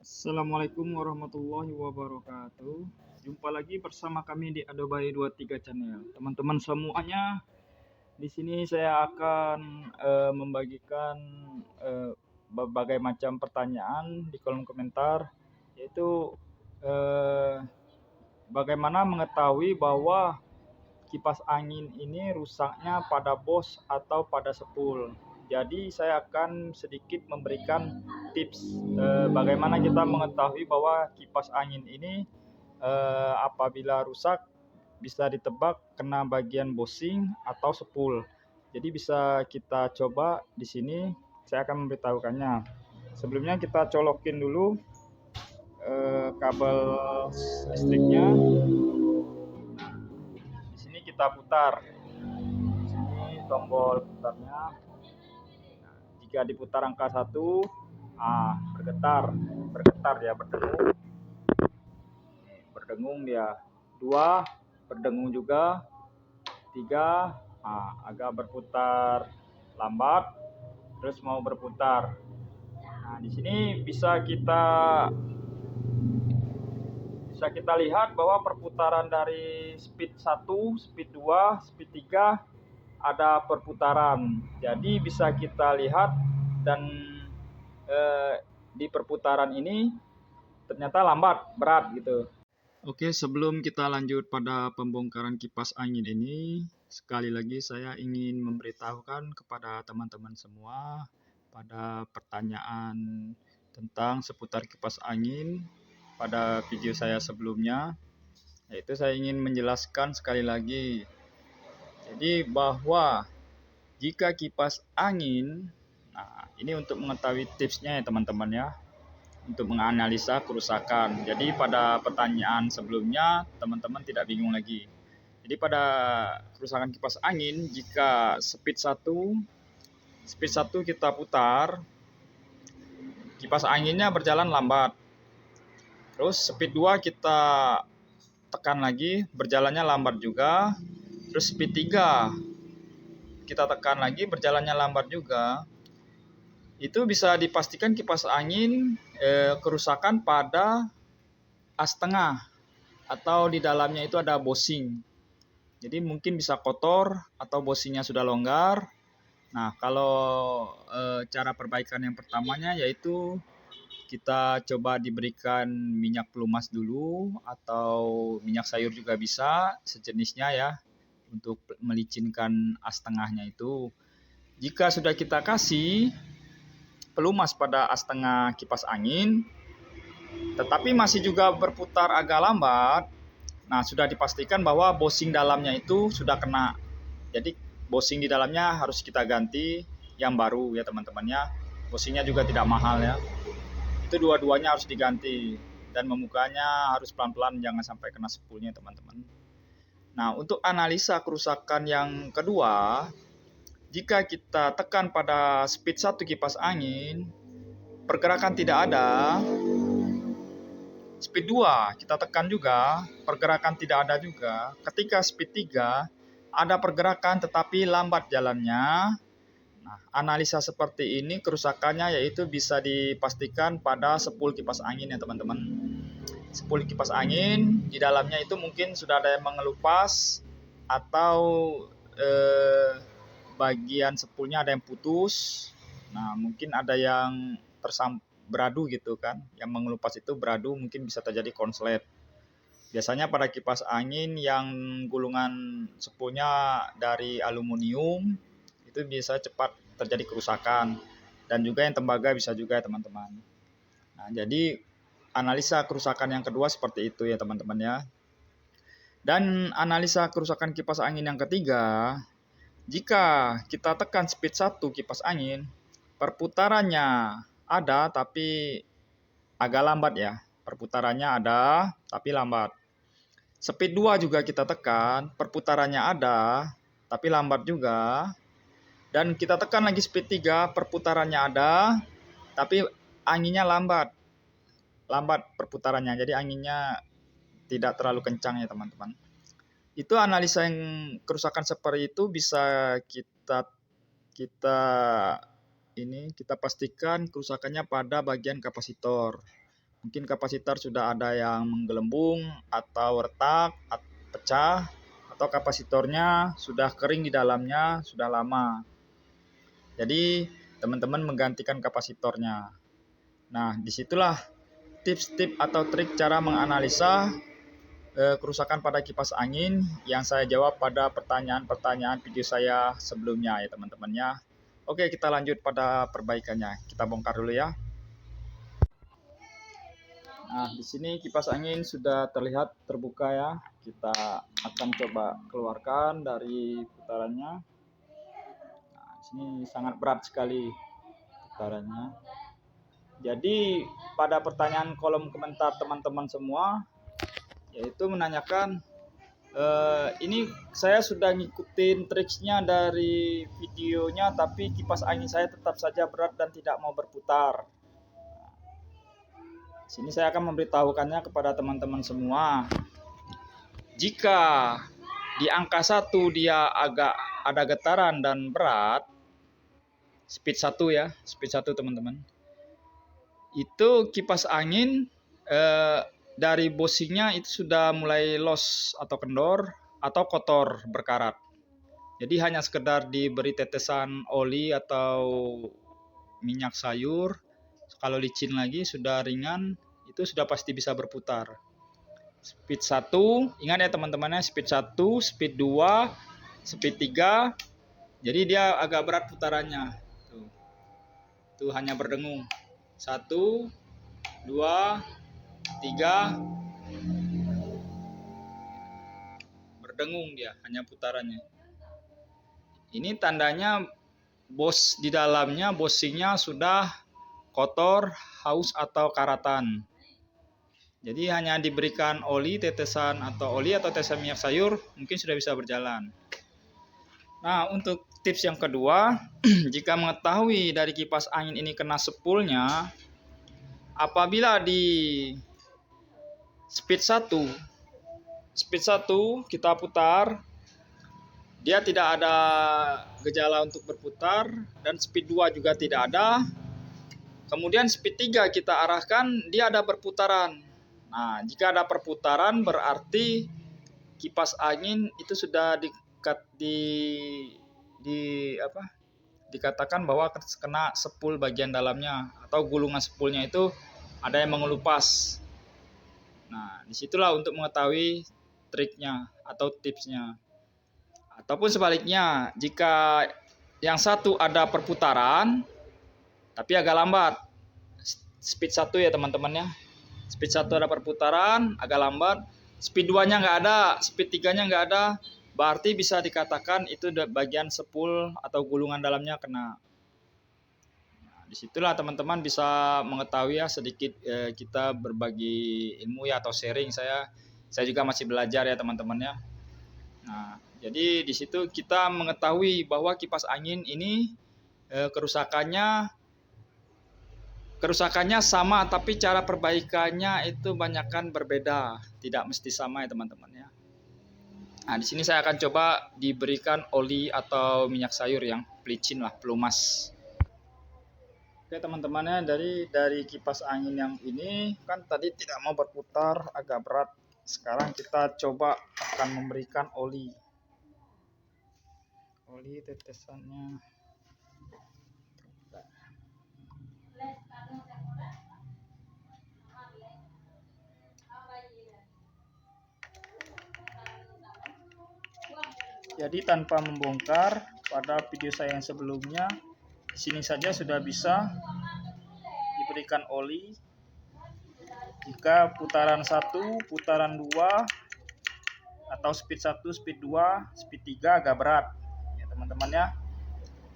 Assalamualaikum warahmatullahi wabarakatuh. Jumpa lagi bersama kami di Adobai 23 Channel. Teman-teman semuanya, di sini saya akan membagikan berbagai macam pertanyaan di kolom komentar, yaitu eh, bagaimana mengetahui bahwa kipas angin ini rusaknya pada bos atau pada sepul. Jadi saya akan sedikit memberikan tips bagaimana kita mengetahui bahwa kipas angin ini apabila rusak bisa ditebak kena bagian bosing atau sepul. Jadi bisa kita coba di sini, saya akan memberitahukannya. Sebelumnya kita colokin dulu kabel listriknya. Di sini kita putar. Ini tombol putarnya. Jika diputar angka 1, bergetar ya, berdengung dia. 2, berdengung juga. 3, agak berputar lambat, terus mau berputar. Nah, di sini bisa kita lihat bahwa perputaran dari speed 1, speed 2, speed 3 ada perputaran. Jadi bisa kita lihat dan di perputaran ini ternyata lambat, berat gitu. Oke, sebelum kita lanjut pada pembongkaran kipas angin ini, sekali lagi saya ingin memberitahukan kepada teman-teman semua pada pertanyaan tentang seputar kipas angin pada video saya sebelumnya, yaitu saya ingin menjelaskan sekali lagi. Jadi bahwa jika kipas angin, nah ini untuk mengetahui tipsnya ya teman-teman ya, untuk menganalisa kerusakan. Jadi pada pertanyaan sebelumnya teman-teman tidak bingung lagi. Jadi pada kerusakan kipas angin, jika speed 1 kita putar, kipas anginnya berjalan lambat. Terus speed 2 kita tekan lagi, berjalannya lambat juga. Terus speed 3 kita tekan lagi, berjalannya lambat juga. Itu bisa dipastikan kipas angin kerusakan pada as tengah atau di dalamnya itu ada bosing. Jadi mungkin bisa kotor atau bosingnya sudah longgar. Nah, kalau cara perbaikan yang pertamanya yaitu kita coba diberikan minyak pelumas dulu atau minyak sayur juga bisa, sejenisnya ya, untuk melicinkan as tengahnya itu. Jika sudah kita kasih pelumas pada as tengah kipas angin, tetapi masih juga berputar agak lambat, nah sudah dipastikan bahwa bosing dalamnya itu sudah kena. Jadi bosing di dalamnya harus kita ganti yang baru ya teman-teman ya. Bosingnya juga tidak mahal ya. Itu dua-duanya harus diganti dan memukanya harus pelan-pelan, jangan sampai kena sepulnya teman-teman. Nah, untuk analisa kerusakan yang kedua, jika kita tekan pada speed 1 kipas angin, pergerakan tidak ada. Speed 2 kita tekan juga, pergerakan tidak ada juga. Ketika speed 3 ada pergerakan tetapi lambat jalannya. Nah, analisa seperti ini kerusakannya yaitu bisa dipastikan pada sepul kipas angin ya teman-teman. Sepul kipas angin di dalamnya itu mungkin sudah ada yang mengelupas atau bagian sepulnya ada yang putus. Nah, mungkin ada yang beradu gitu kan. Yang mengelupas itu beradu, mungkin bisa terjadi konslet. Biasanya pada kipas angin yang gulungan sepulnya dari aluminium itu bisa cepat terjadi kerusakan, dan juga yang tembaga bisa juga ya teman-teman. Nah, jadi analisa kerusakan yang kedua seperti itu ya teman-teman ya. Dan analisa kerusakan kipas angin yang ketiga, jika kita tekan speed 1 kipas angin, perputarannya ada tapi agak lambat ya. Perputarannya ada tapi lambat. Speed 2 juga kita tekan, perputarannya ada tapi lambat juga. Dan kita tekan lagi speed 3, perputarannya ada tapi anginnya lambat. Lambat perputarannya, jadi anginnya tidak terlalu kencang ya teman-teman. Itu analisa yang kerusakan seperti itu bisa kita pastikan kerusakannya pada bagian kapasitor. Mungkin kapasitor sudah ada yang menggelembung atau retak, pecah, atau kapasitornya sudah kering di dalamnya, sudah lama. Jadi teman-teman menggantikan kapasitornya. Nah, disitulah tips-tips atau trik cara menganalisa kerusakan pada kipas angin yang saya jawab pada pertanyaan-pertanyaan video saya sebelumnya ya teman-teman ya. Oke, kita lanjut pada perbaikannya. Kita bongkar dulu ya. Nah, di sini kipas angin sudah terlihat terbuka ya. Kita akan coba keluarkan dari putarannya. Nah, di sini sangat berat sekali putarannya. Jadi, pada pertanyaan kolom komentar teman-teman semua, yaitu menanyakan, ini saya sudah ngikutin triksnya dari videonya, tapi kipas angin saya tetap saja berat dan tidak mau berputar. Sini saya akan memberitahukannya kepada teman-teman semua. Jika di angka 1 dia agak ada getaran dan berat, speed 1 ya, speed 1 teman-teman. Itu kipas angin dari bushingnya itu sudah mulai loss atau kendor atau kotor berkarat. Jadi hanya sekedar diberi tetesan oli atau minyak sayur. Kalau licin lagi sudah ringan, itu sudah pasti bisa berputar. Speed 1, ingat ya teman-temannya, speed 1, speed 2, speed 3. Jadi dia agak berat putarannya. Tuh hanya berdengung. 1, 2, 3. Berdengung dia, hanya putarannya. Ini tandanya bos di dalamnya, bushingnya sudah kotor, haus atau karatan. Jadi hanya diberikan oli, tetesan atau tetesan minyak sayur, mungkin sudah bisa berjalan. Nah, untuk tips yang kedua, jika mengetahui dari kipas angin ini kena spoolnya, apabila di speed 1 kita putar, dia tidak ada gejala untuk berputar, dan speed 2 juga tidak ada. Kemudian speed 3 kita arahkan, dia ada perputaran. Nah, jika ada perputaran berarti kipas angin itu sudah dikatakan bahwa kena spool bagian dalamnya atau gulungan spoolnya itu ada yang mengelupas. Nah, disitulah untuk mengetahui triknya atau tipsnya. Ataupun sebaliknya, jika yang satu ada perputaran tapi agak lambat, speed 1 ya teman-teman ya. Speed 1 ada perputaran, agak lambat. Speed 2-nya nggak ada, speed 3-nya nggak ada. Berarti bisa dikatakan itu bagian spool atau gulungan dalamnya kena. Nah, disitulah teman-teman bisa mengetahui ya sedikit, kita berbagi ilmu ya atau sharing. Saya juga masih belajar ya teman-teman ya. Nah, jadi di situ kita mengetahui bahwa kipas angin ini kerusakannya sama, tapi cara perbaikannya itu banyakkan berbeda, tidak mesti sama ya teman-teman ya. Nah, di sini saya akan coba diberikan oli atau minyak sayur yang pelicin lah, pelumas. Oke teman-teman ya, dari kipas angin yang ini kan tadi tidak mau berputar, agak berat. Sekarang kita coba akan memberikan oli tetesannya. Jadi tanpa membongkar, pada video saya yang sebelumnya, di sini saja sudah bisa diberikan oli. Jika putaran 1, putaran 2, atau speed 1, speed 2, speed 3 agak berat ya teman-teman ya.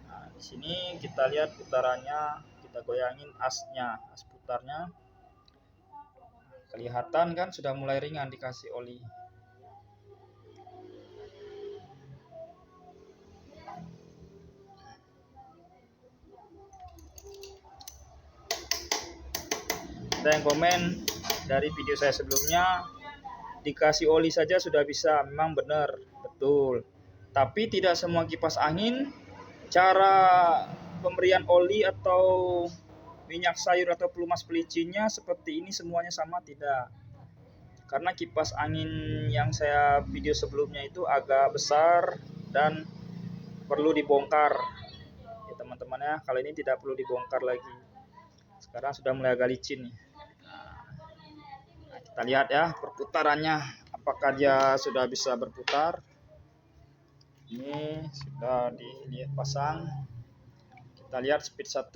Nah, di sini kita lihat putarannya, kita goyangin asnya, as putarnya. Kelihatan kan sudah mulai ringan dikasih oli. Ada yang komen dari video saya sebelumnya, dikasih oli saja sudah bisa. Memang benar, betul. Tapi tidak semua kipas angin cara pemberian oli atau minyak sayur atau pelumas pelicinnya seperti ini semuanya sama? Tidak. Karena kipas angin yang saya video sebelumnya itu agak besar dan perlu dibongkar ya teman-teman ya. Kali ini tidak perlu dibongkar lagi, sekarang sudah mulai agak licin nih. Nah, kita lihat ya perputarannya, apakah dia sudah bisa berputar. Ini sudah dilihat pasang, kita lihat speed 1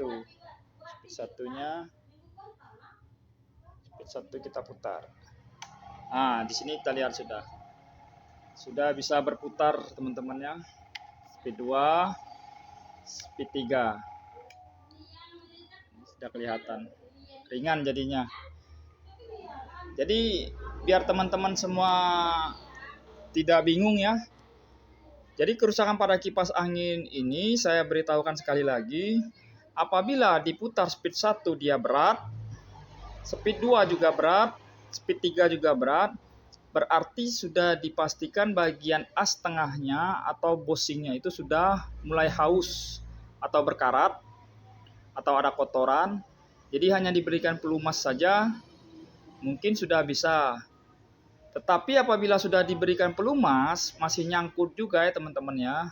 kita putar. Nah, di sini kita lihat sudah bisa berputar teman-temannya. Speed 2, speed 3. Sudah kelihatan ringan jadinya. Jadi biar teman-teman semua tidak bingung ya. Jadi kerusakan pada kipas angin ini saya beritahukan sekali lagi. Apabila diputar speed 1 dia berat, speed 2 juga berat, speed 3 juga berat, berarti sudah dipastikan bagian as tengahnya atau bosingnya itu sudah mulai haus atau berkarat atau ada kotoran. Jadi hanya diberikan pelumas saja mungkin sudah bisa. Tetapi apabila sudah diberikan pelumas masih nyangkut juga ya teman-teman ya,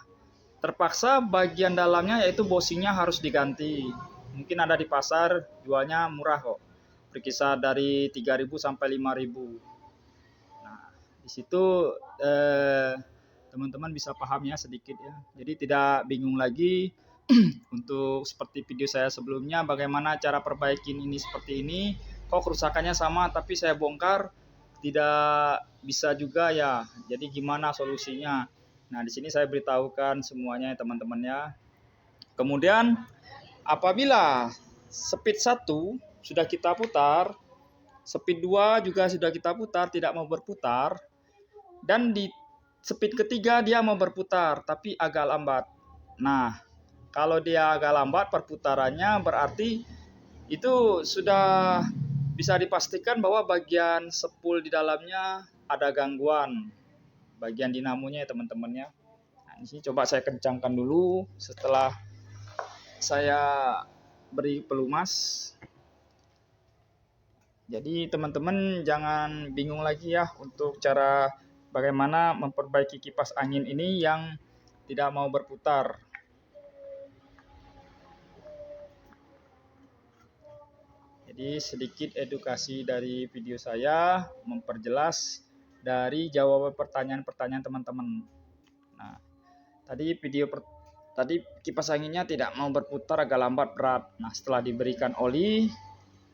terpaksa bagian dalamnya yaitu bosingnya harus diganti. Mungkin ada di pasar jualnya murah kok, berkisar dari 3.000 sampai 5.000. Nah, di situ teman-teman bisa paham ya sedikit ya. Jadi tidak bingung lagi untuk seperti video saya sebelumnya, bagaimana cara perbaikin ini seperti ini. Kok kerusakannya sama tapi saya bongkar tidak bisa juga ya. Jadi gimana solusinya? Nah, di sini saya beritahukan semuanya ya teman-teman ya. Kemudian apabila speed 1 sudah kita putar, speed 2 juga sudah kita putar tidak mau berputar, dan di speed ketiga dia mau berputar tapi agak lambat. Nah, kalau dia agak lambat perputarannya berarti itu sudah bisa dipastikan bahwa bagian spool di dalamnya ada gangguan, bagian dinamonya ya teman-teman ya. Nah, di sini coba saya kencangkan dulu setelah saya beri pelumas. Jadi teman-teman jangan bingung lagi ya untuk cara bagaimana memperbaiki kipas angin ini yang tidak mau berputar. Jadi sedikit edukasi dari video saya memperjelas dari jawaban pertanyaan-pertanyaan teman-teman. Nah, tadi kipas anginnya tidak mau berputar, agak lambat, berat. Nah, setelah diberikan oli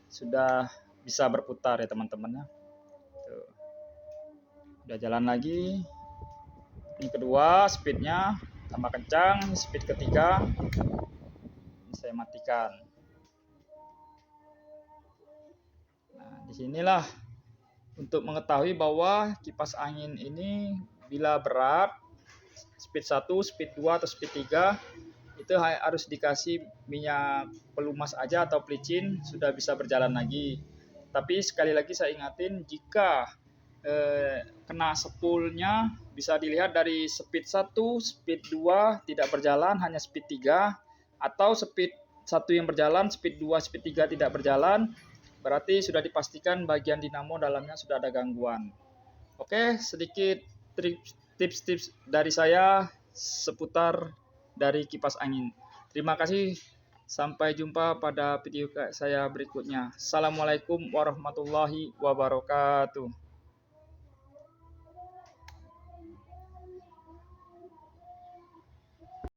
sudah bisa berputar ya teman-teman ya. Tuh. Udah jalan lagi. Ini kedua speednya tambah kencang, speed ketiga ini saya matikan. Nah, disinilah untuk mengetahui bahwa kipas angin ini bila berat speed 1, speed 2 atau speed 3 itu harus dikasih minyak pelumas aja atau pelicin sudah bisa berjalan lagi. Tapi sekali lagi saya ingatin, jika kena spoolnya bisa dilihat dari speed 1, speed 2 tidak berjalan, hanya speed 3, atau speed 1 yang berjalan, speed 2, speed 3 tidak berjalan, berarti sudah dipastikan bagian dinamo dalamnya sudah ada gangguan. Oke, sedikit tips-tips dari saya seputar dari kipas angin. Terima kasih, sampai jumpa pada video saya berikutnya. Assalamualaikum warahmatullahi wabarakatuh.